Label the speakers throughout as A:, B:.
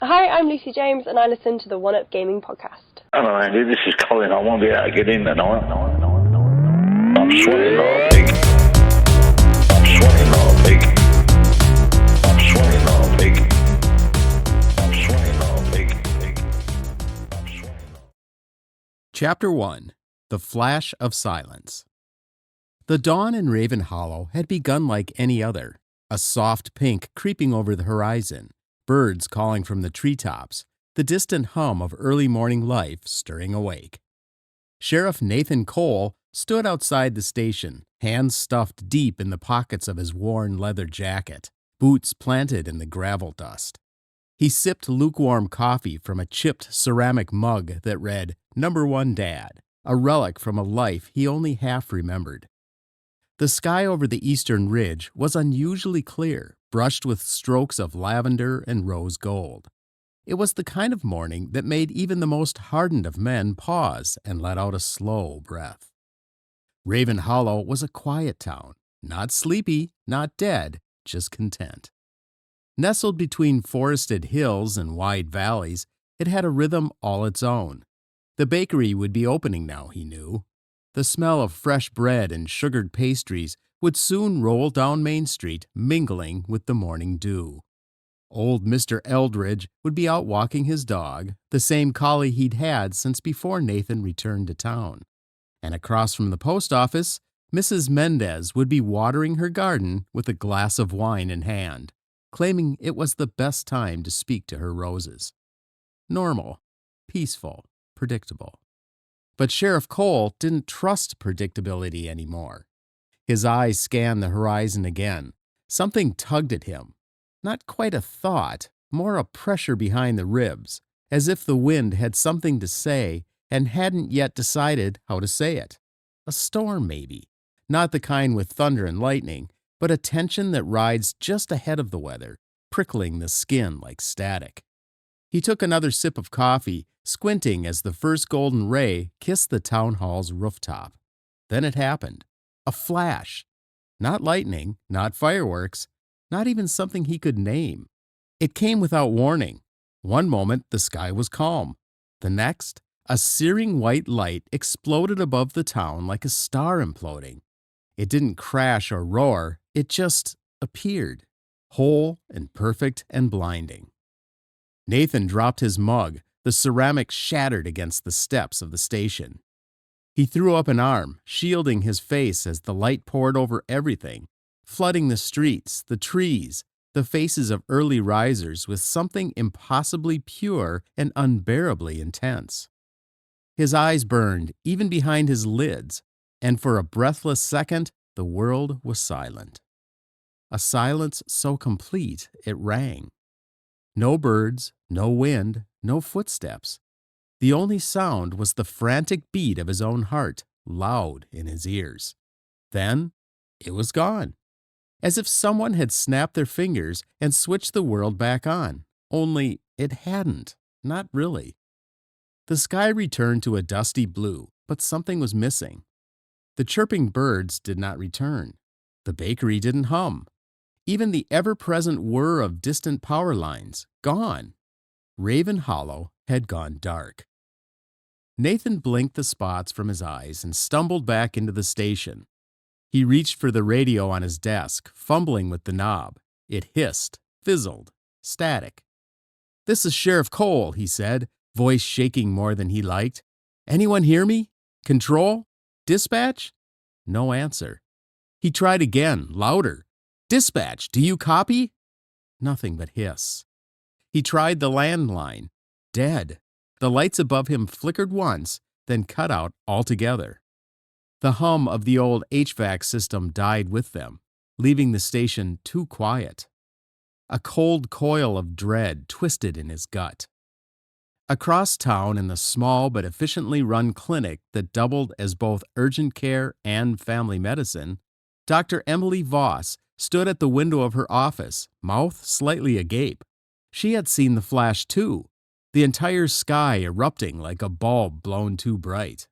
A: Hi, I'm Lucy James, and I listen to the One Up Gaming podcast.
B: Hello, Andy. This is Colin. I won't be able to get in tonight. I'm sweating like a pig. I'm sweating like a pig. I'm sweating like a pig. I'm sweating like a pig. I'm sweating like a...
C: Chapter 1. The Flash of Silence. The dawn in Raven Hollow had begun like any other, a soft pink creeping over the horizon, birds calling from the treetops, the distant hum of early morning life stirring awake. Sheriff Nathan Cole stood outside the station, hands stuffed deep in the pockets of his worn leather jacket, boots planted in the gravel dust. He sipped lukewarm coffee from a chipped ceramic mug that read, "Number 1 Dad," a relic from a life he only half remembered. The sky over the eastern ridge was unusually clear, brushed with strokes of lavender and rose gold. It was the kind of morning that made even the most hardened of men pause and let out a slow breath. Raven Hollow was a quiet town, not sleepy, not dead, just content. Nestled between forested hills and wide valleys, it had a rhythm all its own. The bakery would be opening now, he knew. The smell of fresh bread and sugared pastries would soon roll down Main Street, mingling with the morning dew. Old Mr. Eldridge would be out walking his dog, the same collie he'd had since before Nathan returned to town. And across from the post office, Mrs. Mendez would be watering her garden with a glass of wine in hand, claiming it was the best time to speak to her roses. Normal, peaceful, predictable. But Sheriff Cole didn't trust predictability anymore. His eyes scanned the horizon again. Something tugged at him. Not quite a thought, more a pressure behind the ribs, as if the wind had something to say and hadn't yet decided how to say it. A storm, maybe. Not the kind with thunder and lightning, but a tension that rides just ahead of the weather, prickling the skin like static. He took another sip of coffee, squinting as the first golden ray kissed the town hall's rooftop. Then it happened. A flash. Not lightning, not fireworks, not even something he could name. It came without warning. One moment the sky was calm. The next, a searing white light exploded above the town like a star imploding. It didn't crash or roar, it just appeared, whole and perfect and blinding. Nathan dropped his mug, the ceramic shattered against the steps of the station. He threw up an arm, shielding his face as the light poured over everything, flooding the streets, the trees, the faces of early risers with something impossibly pure and unbearably intense. His eyes burned, even behind his lids, and for a breathless second, the world was silent. A silence so complete it rang. No birds, no wind, no footsteps. The only sound was the frantic beat of his own heart, loud in his ears. Then it was gone, as if someone had snapped their fingers and switched the world back on, only it hadn't, not really. The sky returned to a dusty blue, but something was missing. The chirping birds did not return. The bakery didn't hum. Even the ever-present whir of distant power lines, gone. Raven Hollow had gone dark. Nathan blinked the spots from his eyes and stumbled back into the station. He reached for the radio on his desk, fumbling with the knob. It hissed, fizzled, static. "This is Sheriff Cole," he said, voice shaking more than he liked. "Anyone hear me? Control? Dispatch?" No answer. He tried again, louder. "Dispatch, do you copy?" Nothing but hiss. He tried the landline. Dead. The lights above him flickered once, then cut out altogether. The hum of the old HVAC system died with them, leaving the station too quiet. A cold coil of dread twisted in his gut. Across town in the small but efficiently run clinic that doubled as both urgent care and family medicine, Dr. Emily Voss stood at the window of her office, mouth slightly agape. She had seen the flash too, the entire sky erupting like a bulb blown too bright.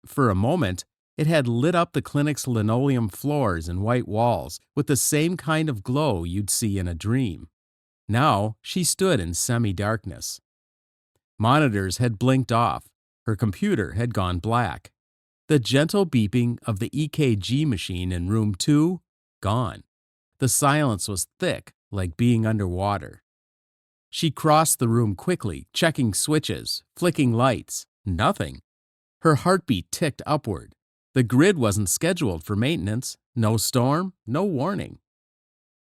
C: For a moment, it had lit up the clinic's linoleum floors and white walls with the same kind of glow you'd see in a dream. Now she stood in semi-darkness. Monitors had blinked off. Her computer had gone black. The gentle beeping of the EKG machine in room 2, gone. The silence was thick, like being underwater. She crossed the room quickly, checking switches, flicking lights. Nothing. Her heartbeat ticked upward. The grid wasn't scheduled for maintenance. No storm, no warning.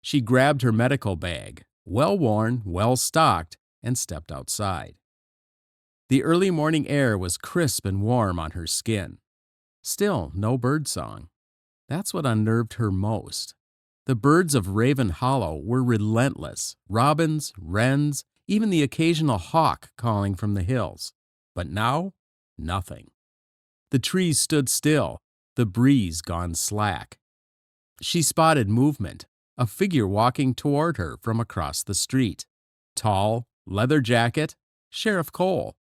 C: She grabbed her medical bag, well-worn, well-stocked, and stepped outside. The early morning air was crisp and warm on her skin. Still no birdsong. That's what unnerved her most. The birds of Raven Hollow were relentless, robins, wrens, even the occasional hawk calling from the hills. But now, nothing. The trees stood still, the breeze gone slack. She spotted movement, a figure walking toward her from across the street. Tall, leather jacket, Sheriff Cole.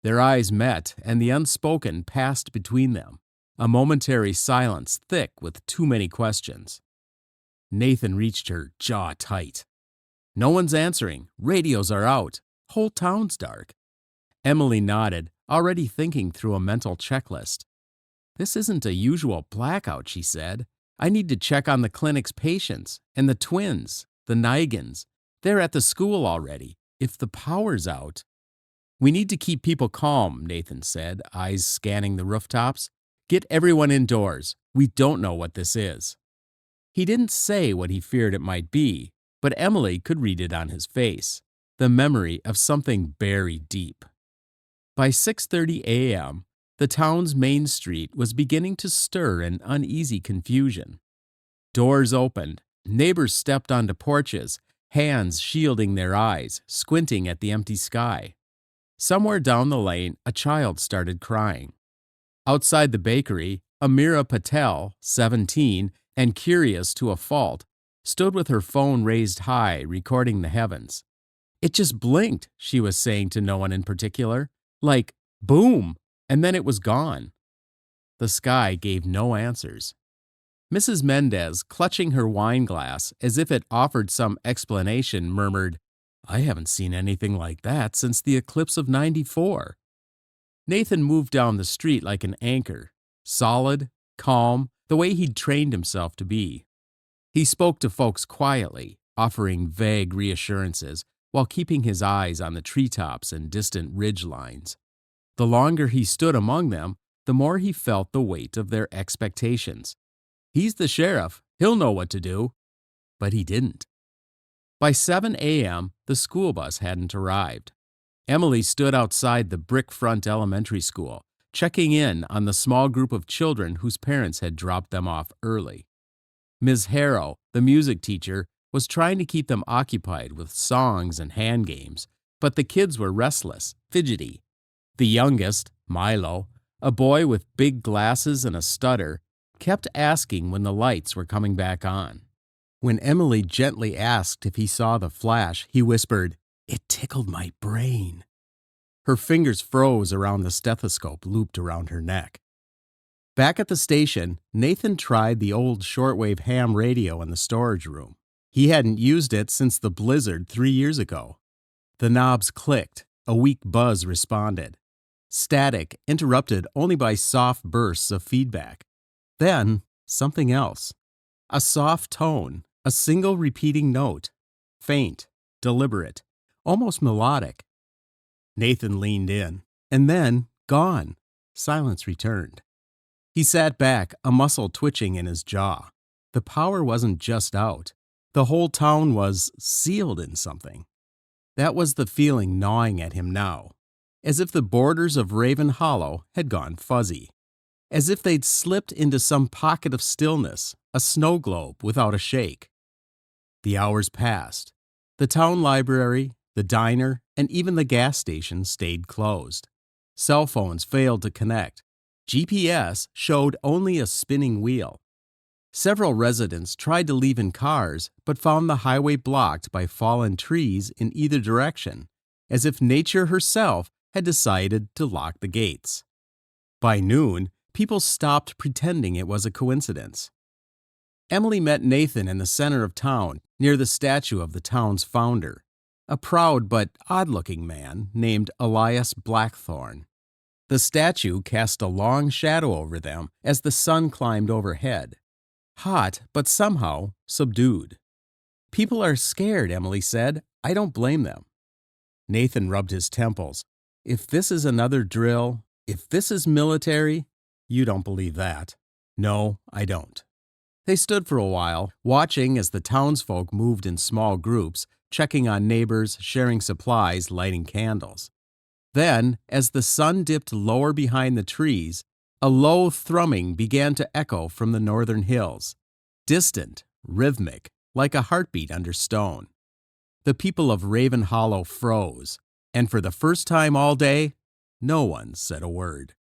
C: Their eyes met, and the unspoken passed between them, a momentary silence thick with too many questions. Nathan reached her, jaw tight. No one's answering. Radios are out. Whole town's dark. Emily nodded, already thinking through a mental checklist. This isn't a usual blackout, she said. I need to check on the clinic's patients and the twins, the Nigans. They're at the school already. If the power's out. We need to keep people calm, Nathan said, eyes scanning the rooftops. Get everyone indoors. We don't know what this is. He didn't say what he feared it might be, but Emily could read it on his face, the memory of something buried deep. By 6:30 a.m., the town's main street was beginning to stir in uneasy confusion. Doors opened, neighbors stepped onto porches, hands shielding their eyes, squinting at the empty sky. Somewhere down the lane, a child started crying. Outside the bakery, Amira Patel, 17, and curious to a fault, stood with her phone raised high, recording the heavens. It just blinked, she was saying to no one in particular. Like, boom, and then it was gone. The sky gave no answers. Mrs. Mendez, clutching her wine glass as if it offered some explanation, murmured, I haven't seen anything like that since the eclipse of '94. Nathan moved down the street like an anchor, solid, calm, the way he'd trained himself to be. He spoke to folks quietly, offering vague reassurances while keeping his eyes on the treetops and distant ridge lines. The longer he stood among them, the more he felt the weight of their expectations. He's the sheriff. He'll know what to do. But he didn't. By 7 a.m., the school bus hadn't arrived. Emily stood outside the brick-front elementary school, checking in on the small group of children whose parents had dropped them off early. Ms. Harrow, the music teacher, was trying to keep them occupied with songs and hand games, but the kids were restless, fidgety. The youngest, Milo, a boy with big glasses and a stutter, kept asking when the lights were coming back on. When Emily gently asked if he saw the flash, he whispered, It tickled my brain. Her fingers froze around the stethoscope looped around her neck. Back at the station, Nathan tried the old shortwave ham radio in the storage room. He hadn't used it since the blizzard 3 years ago. The knobs clicked. A weak buzz responded. Static, interrupted only by soft bursts of feedback. Then, something else. A soft tone, a single repeating note. Faint, deliberate, almost melodic. Nathan leaned in, and then, gone. Silence returned. He sat back, a muscle twitching in his jaw. The power wasn't just out. The whole town was sealed in something. That was the feeling gnawing at him now, as if the borders of Raven Hollow had gone fuzzy, as if they'd slipped into some pocket of stillness, a snow globe without a shake. The hours passed. The town library, the diner, and even the gas station stayed closed. Cell phones failed to connect. GPS showed only a spinning wheel. Several residents tried to leave in cars, but found the highway blocked by fallen trees in either direction, as if nature herself had decided to lock the gates. By noon, people stopped pretending it was a coincidence. Emily met Nathan in the center of town, near the statue of the town's founder, a proud but odd-looking man named Elias Blackthorne. The statue cast a long shadow over them as the sun climbed overhead, hot but somehow subdued. "People are scared," Emily said. "I don't blame them." Nathan rubbed his temples. "If this is another drill, if this is military, you don't believe that." "No, I don't." They stood for a while, watching as the townsfolk moved in small groups, checking on neighbors, sharing supplies, lighting candles. Then, as the sun dipped lower behind the trees, a low thrumming began to echo from the northern hills, distant, rhythmic, like a heartbeat under stone. The people of Raven Hollow froze, and for the first time all day, no one said a word.